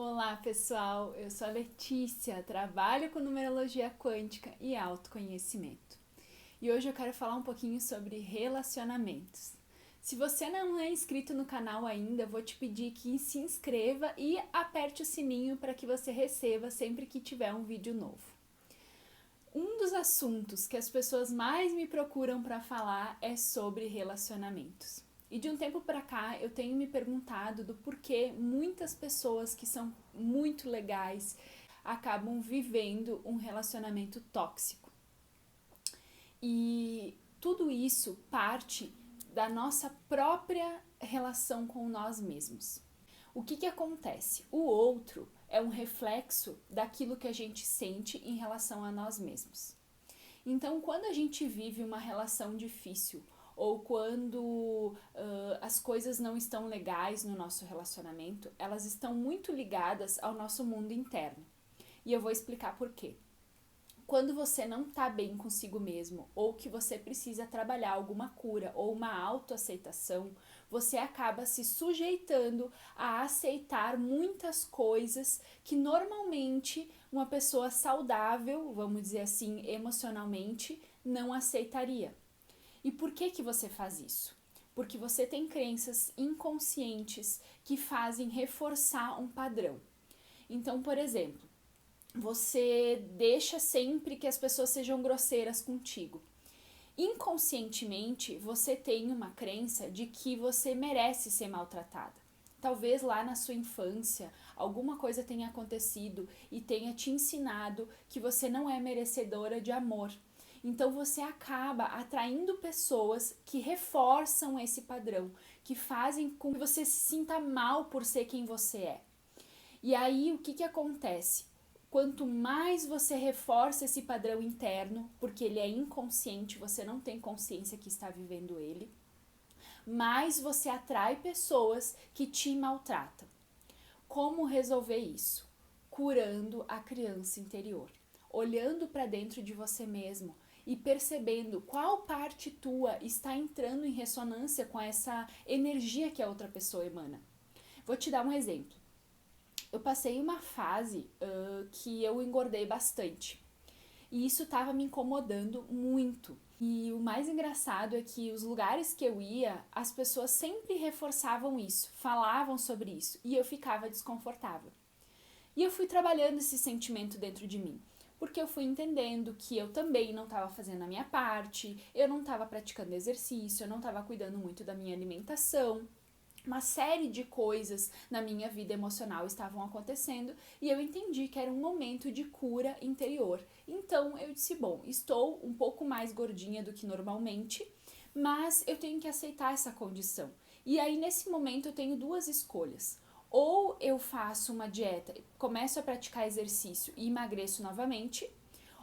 Olá pessoal, eu sou a Letícia, trabalho com numerologia quântica e autoconhecimento. E hoje eu quero falar um pouquinho sobre relacionamentos. Se você não é inscrito no canal ainda, eu vou te pedir que se inscreva e aperte o sininho para que você receba sempre que tiver um vídeo novo. Um dos assuntos que as pessoas mais me procuram para falar é sobre relacionamentos. E de um tempo para cá eu tenho me perguntado do porquê muitas pessoas que são muito legais acabam vivendo um relacionamento tóxico. E tudo isso parte da nossa própria relação com nós mesmos. O que acontece? O outro é um reflexo daquilo que a gente sente em relação a nós mesmos. Então, quando a gente vive uma relação difícil ou quando as coisas não estão legais no nosso relacionamento, elas estão muito ligadas ao nosso mundo interno. E eu vou explicar por quê. Quando você não está bem consigo mesmo, ou que você precisa trabalhar alguma cura ou uma autoaceitação, você acaba se sujeitando a aceitar muitas coisas que normalmente uma pessoa saudável, vamos dizer assim, emocionalmente, não aceitaria. E por que você faz isso? Porque você tem crenças inconscientes que fazem reforçar um padrão. Então, por exemplo, você deixa sempre que as pessoas sejam grosseiras contigo. Inconscientemente, você tem uma crença de que você merece ser maltratada. Talvez lá na sua infância alguma coisa tenha acontecido e tenha te ensinado que você não é merecedora de amor. Então você acaba atraindo pessoas que reforçam esse padrão, que fazem com que você se sinta mal por ser quem você é. E aí o que acontece? Quanto mais você reforça esse padrão interno, porque ele é inconsciente, você não tem consciência que está vivendo ele, mais você atrai pessoas que te maltratam. Como resolver isso? Curando a criança interior, olhando para dentro de você mesmo e percebendo qual parte tua está entrando em ressonância com essa energia que a outra pessoa emana. Vou te dar um exemplo. Eu passei uma fase que eu engordei bastante. E isso estava me incomodando muito. E o mais engraçado é que os lugares que eu ia, as pessoas sempre reforçavam isso, falavam sobre isso, e eu ficava desconfortável. E eu fui trabalhando esse sentimento dentro de mim, porque eu fui entendendo que eu também não estava fazendo a minha parte, eu não estava praticando exercício, eu não estava cuidando muito da minha alimentação. Uma série de coisas na minha vida emocional estavam acontecendo e eu entendi que era um momento de cura interior. Então eu disse, bom, estou um pouco mais gordinha do que normalmente, mas eu tenho que aceitar essa condição. E aí nesse momento eu tenho duas escolhas. Ou eu faço uma dieta, começo a praticar exercício e emagreço novamente,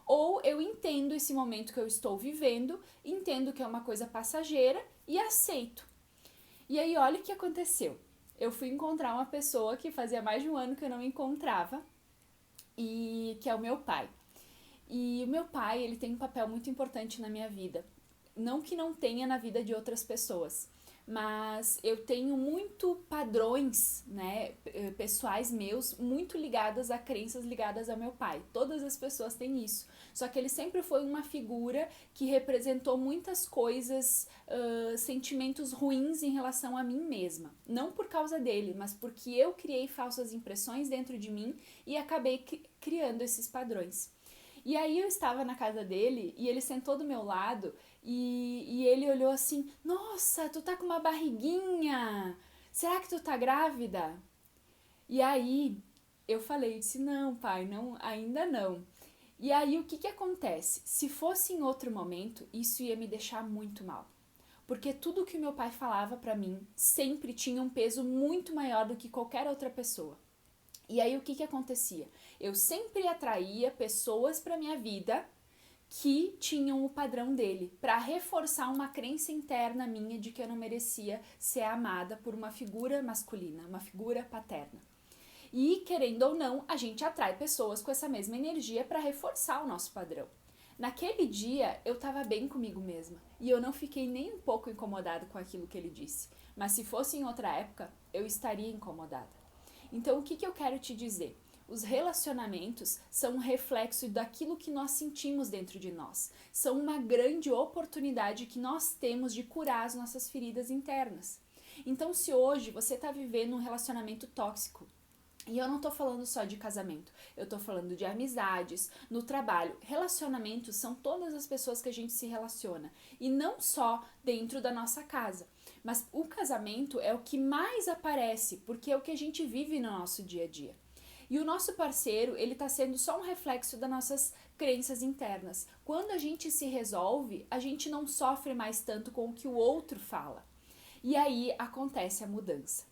ou eu entendo esse momento que eu estou vivendo, entendo que é uma coisa passageira e aceito. E aí olha o que aconteceu. Eu fui encontrar uma pessoa que fazia mais de um ano que eu não encontrava, e que é o meu pai. E o meu pai, ele tem um papel muito importante na minha vida. Não que não tenha na vida de outras pessoas, mas eu tenho muito padrões, né, pessoais meus, muito ligadas a crenças ligadas ao meu pai. Todas as pessoas têm isso. Só que ele sempre foi uma figura que representou muitas coisas, sentimentos ruins em relação a mim mesma. Não por causa dele, mas porque eu criei falsas impressões dentro de mim e acabei criando esses padrões. E aí eu estava na casa dele e ele sentou do meu lado e ele olhou assim, nossa, tu tá com uma barriguinha, será que tu tá grávida? E aí eu falei, eu disse, não pai, não, ainda não. E aí o que acontece? Se fosse em outro momento, isso ia me deixar muito mal. Porque tudo que o meu pai falava pra mim sempre tinha um peso muito maior do que qualquer outra pessoa. E aí o que acontecia? Eu sempre atraía pessoas para minha vida que tinham o padrão dele, para reforçar uma crença interna minha de que eu não merecia ser amada por uma figura masculina, uma figura paterna. E querendo ou não, a gente atrai pessoas com essa mesma energia para reforçar o nosso padrão. Naquele dia eu estava bem comigo mesma e eu não fiquei nem um pouco incomodada com aquilo que ele disse, mas se fosse em outra época eu estaria incomodada. Então, o que eu quero te dizer? Os relacionamentos são um reflexo daquilo que nós sentimos dentro de nós. São uma grande oportunidade que nós temos de curar as nossas feridas internas. Então, se hoje você está vivendo um relacionamento tóxico, e eu não tô falando só de casamento, eu tô falando de amizades, no trabalho. Relacionamentos são todas as pessoas que a gente se relaciona. E não só dentro da nossa casa. Mas o casamento é o que mais aparece, porque é o que a gente vive no nosso dia a dia. E o nosso parceiro, ele tá sendo só um reflexo das nossas crenças internas. Quando a gente se resolve, a gente não sofre mais tanto com o que o outro fala. E aí acontece a mudança.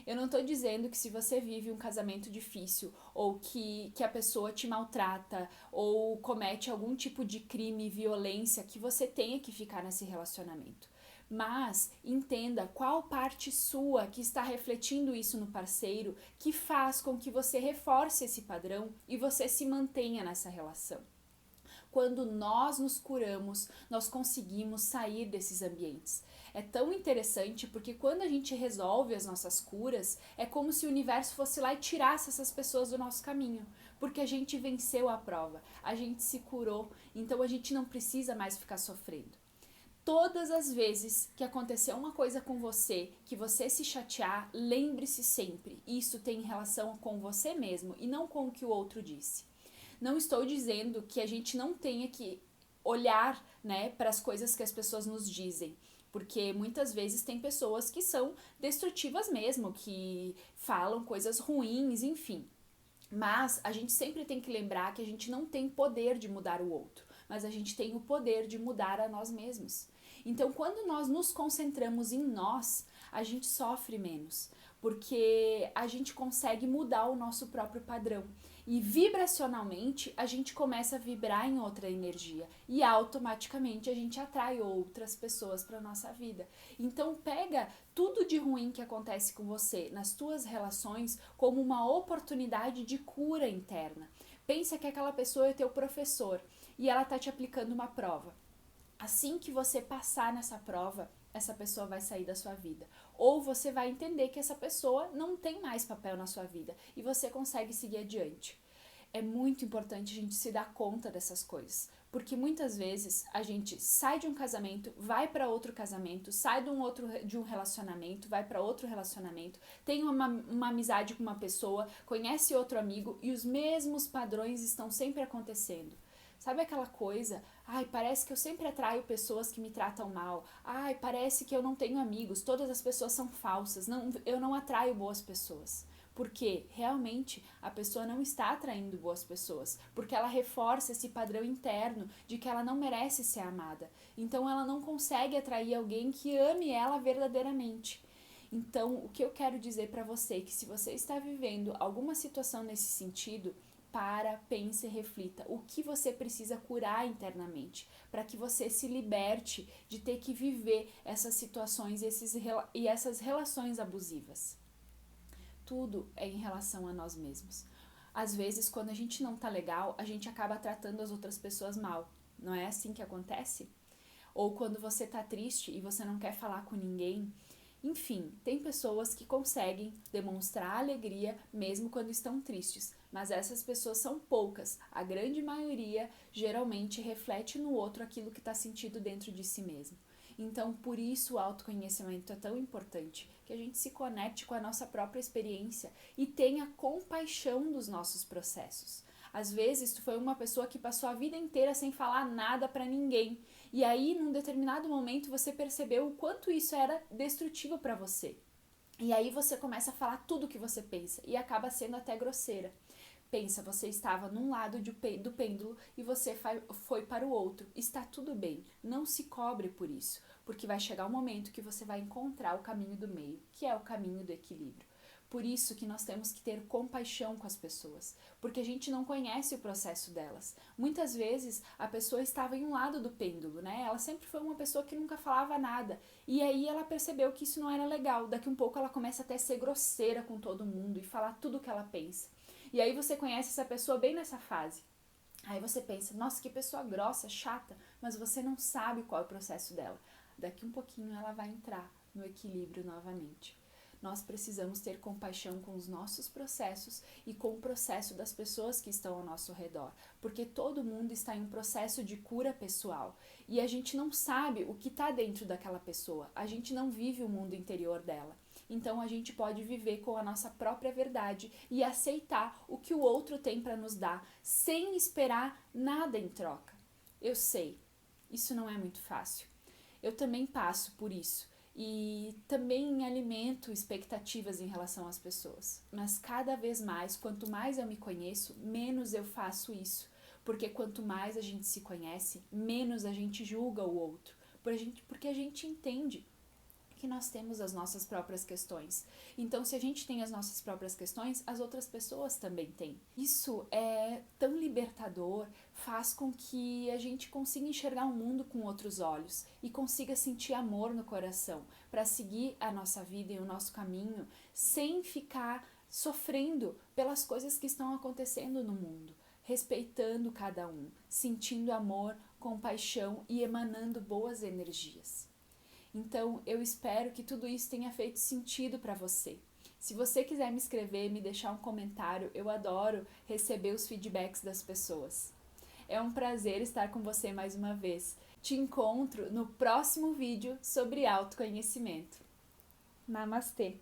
Eu não tô dizendo que se você vive um casamento difícil ou que a pessoa te maltrata ou comete algum tipo de crime, violência, que você tenha que ficar nesse relacionamento. Mas entenda qual parte sua que está refletindo isso no parceiro que faz com que você reforce esse padrão e você se mantenha nessa relação. Quando nós nos curamos, nós conseguimos sair desses ambientes. É tão interessante porque quando a gente resolve as nossas curas, é como se o universo fosse lá e tirasse essas pessoas do nosso caminho. Porque a gente venceu a prova, a gente se curou, então a gente não precisa mais ficar sofrendo. Todas as vezes que aconteceu uma coisa com você, que você se chatear, lembre-se sempre, isso tem relação com você mesmo e não com o que o outro disse. Não estou dizendo que a gente não tenha que olhar, né, para as coisas que as pessoas nos dizem, porque muitas vezes tem pessoas que são destrutivas mesmo, que falam coisas ruins, enfim. Mas a gente sempre tem que lembrar que a gente não tem poder de mudar o outro, mas a gente tem o poder de mudar a nós mesmos. Então, quando nós nos concentramos em nós, a gente sofre menos, porque a gente consegue mudar o nosso próprio padrão. E vibracionalmente, a gente começa a vibrar em outra energia e automaticamente a gente atrai outras pessoas para nossa vida. Então, pega tudo de ruim que acontece com você nas tuas relações como uma oportunidade de cura interna. Pensa que aquela pessoa é teu professor e ela tá te aplicando uma prova. Assim que você passar nessa prova, essa pessoa vai sair da sua vida. Ou você vai entender que essa pessoa não tem mais papel na sua vida e você consegue seguir adiante. É muito importante a gente se dar conta dessas coisas, porque muitas vezes a gente sai de um casamento, vai para outro casamento, sai de um relacionamento, vai para outro relacionamento, tem uma amizade com uma pessoa, conhece outro amigo e os mesmos padrões estão sempre acontecendo. Sabe aquela coisa? Ai, parece que eu sempre atraio pessoas que me tratam mal. Ai, parece que eu não tenho amigos, todas as pessoas são falsas. Não, eu não atraio boas pessoas. Porque realmente a pessoa não está atraindo boas pessoas, porque ela reforça esse padrão interno de que ela não merece ser amada. Então ela não consegue atrair alguém que ame ela verdadeiramente. Então, o que eu quero dizer para você é que se você está vivendo alguma situação nesse sentido, pense e reflita o que você precisa curar internamente para que você se liberte de ter que viver essas situações e essas relações abusivas. Tudo é em relação a nós mesmos. Às vezes, quando a gente não tá legal, a gente acaba tratando as outras pessoas mal. Não é assim que acontece? Ou quando você tá triste e você não quer falar com ninguém. Enfim, tem pessoas que conseguem demonstrar alegria mesmo quando estão tristes, mas essas pessoas são poucas. A grande maioria geralmente reflete no outro aquilo que está sentindo dentro de si mesmo. Então, por isso o autoconhecimento é tão importante, que a gente se conecte com a nossa própria experiência e tenha compaixão dos nossos processos. Às vezes, tu foi uma pessoa que passou a vida inteira sem falar nada para ninguém. E aí, num determinado momento, você percebeu o quanto isso era destrutivo para você. E aí você começa a falar tudo o que você pensa e acaba sendo até grosseira. Pensa, você estava num lado do pêndulo e você foi para o outro. Está tudo bem, não se cobre por isso, porque vai chegar um momento que você vai encontrar o caminho do meio, que é o caminho do equilíbrio. Por isso que nós temos que ter compaixão com as pessoas, porque a gente não conhece o processo delas. Muitas vezes a pessoa estava em um lado do pêndulo, né? Ela sempre foi uma pessoa que nunca falava nada. E aí ela percebeu que isso não era legal. Daqui um pouco ela começa até a ser grosseira com todo mundo e falar tudo o que ela pensa. E aí você conhece essa pessoa bem nessa fase. Aí você pensa, nossa, que pessoa grossa, chata, mas você não sabe qual é o processo dela. Daqui um pouquinho ela vai entrar no equilíbrio novamente. nós precisamos ter compaixão com os nossos processos e com o processo das pessoas que estão ao nosso redor, porque todo mundo está em um processo de cura pessoal e a gente não sabe o que está dentro daquela pessoa, a gente não vive o mundo interior dela. Então a gente pode viver com a nossa própria verdade e aceitar o que o outro tem para nos dar, sem esperar nada em troca. Eu sei, isso não é muito fácil. Eu também passo por isso e também alimento expectativas em relação às pessoas. Mas cada vez mais, quanto mais eu me conheço, menos eu faço isso. Porque quanto mais a gente se conhece, menos a gente julga o outro. Porque a gente entende que nós temos as nossas próprias questões. Então, se a gente tem as nossas próprias questões, as outras pessoas também têm. Isso é tão libertador, faz com que a gente consiga enxergar o mundo com outros olhos e consiga sentir amor no coração para seguir a nossa vida e o nosso caminho sem ficar sofrendo pelas coisas que estão acontecendo no mundo, respeitando cada um, sentindo amor, compaixão e emanando boas energias. Então, eu espero que tudo isso tenha feito sentido para você. Se você quiser me escrever, me deixar um comentário, eu adoro receber os feedbacks das pessoas. É um prazer estar com você mais uma vez. Te encontro no próximo vídeo sobre autoconhecimento. Namastê!